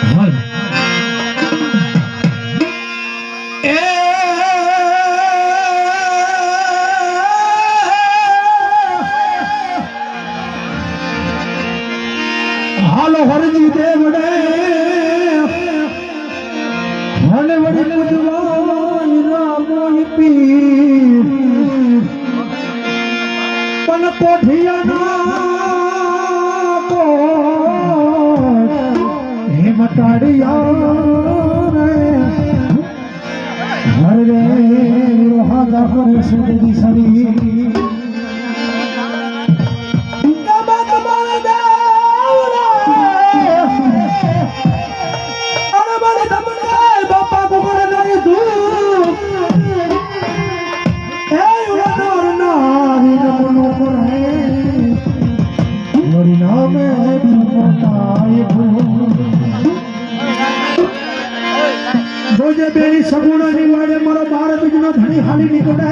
હાલ એ હાલો હરજી દેવડે હને વડી પૂજવાય રામોય પીર પણ કોઠિયાના કોટ હે મટાડિયા રે હર રે રોહાદા કરે સુદી સરી જોજે બેરી સગુણાની વાડે મારો ભારત જનો ધણી હાલી નીકળે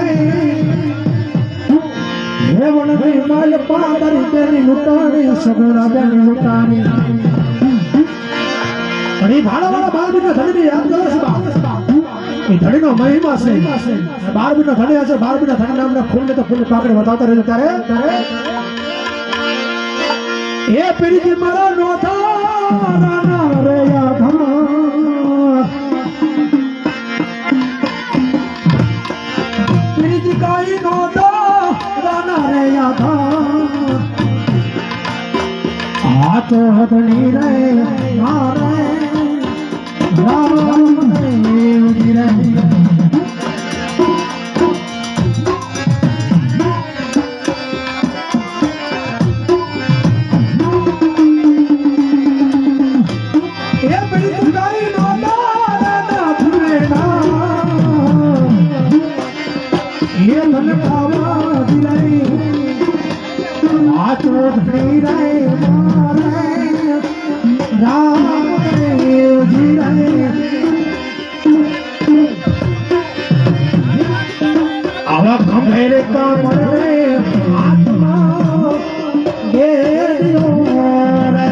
હે વણની માલ પાદરી બેની લૂંટાણી સગુણા બેની લૂંટાણી અને ભાડાવાળા બારબીના ધણીને યાદ કરો છો એ ધણીનો મહિમા છે બારબીના ધણી હશે બારબીના ધણી નામના ફૂલને તો ફૂલ પાકડે બતાવતા રહેજો ત્યારે એ પીરીજી મારા નોથા નાના રે યાધા પીરીજી કાઈ નોથા નાના રે યાધા આ તો હદણી રે મારે રામ રે ઉડી રે આવા ખંભેરે કામરે આત્મા ગેરો રે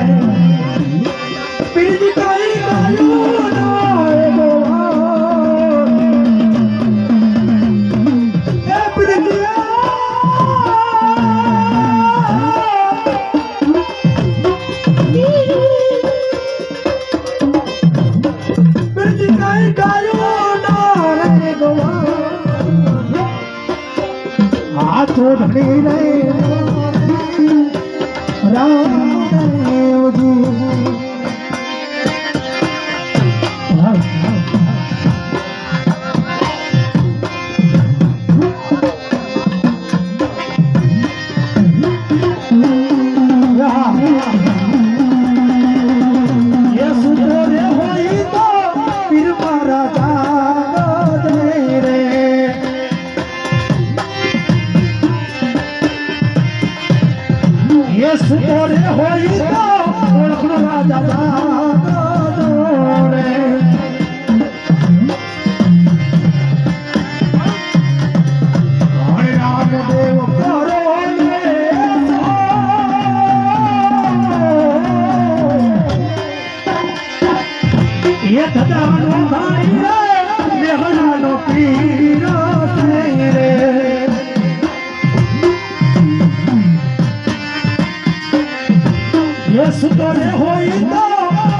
પીજી કાઈ કાયો ના ગોવા એ પીજી કાઈ કાયો ના રે ગોવા हाथों धनी रे राम देवजी ये सुनो रे होई तो पीर मारा जाग रे ये सुतोरे होई तो ओळखनो राजा रे हरे राम देव करो ये धदानो भाई रे नेहलानो पीर रे ये सुतोरे होई तो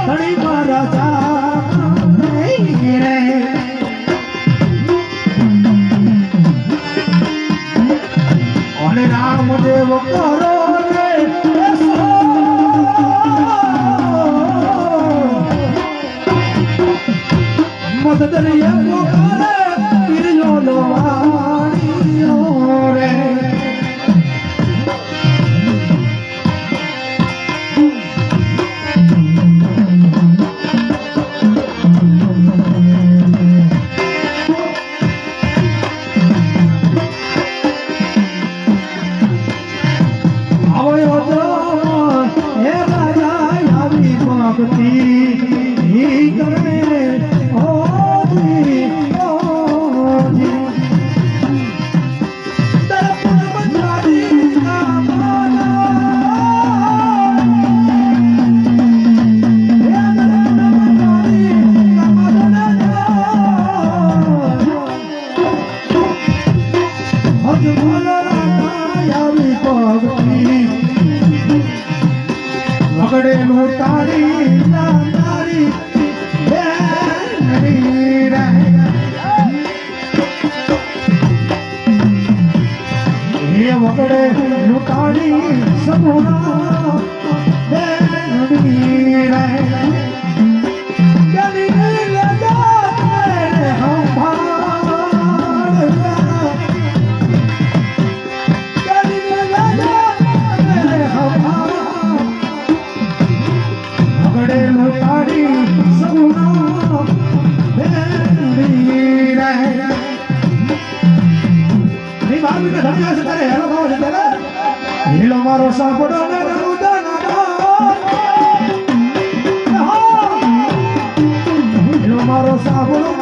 धणी मारा रे અને રામદેવ કરો રે મદદરીએ પોકારે પીરનો નવાણીઓ રે વગડેલું તારી તારી બેનડી રે એ વગડેલું તારી સપના બેનડી રે હેલો મારો સાંભળો ને હેલો મારો સાંભળો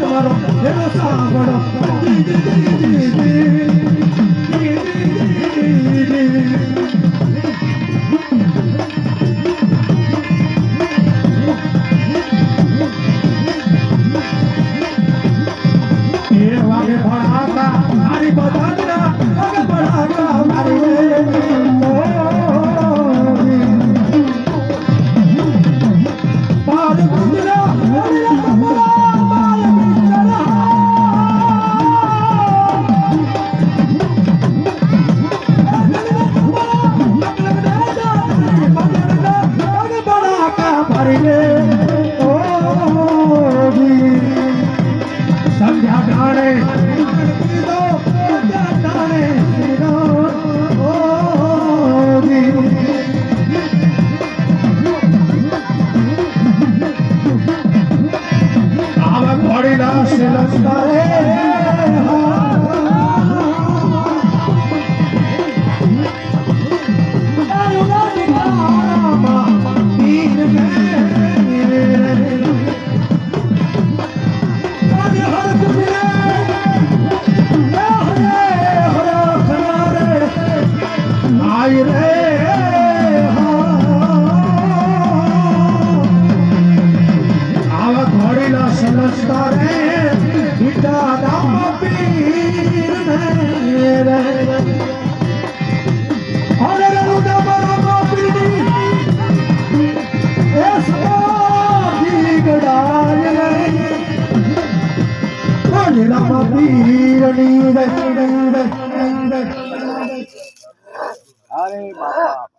મારો હેલો સાંભળો અરે બાપા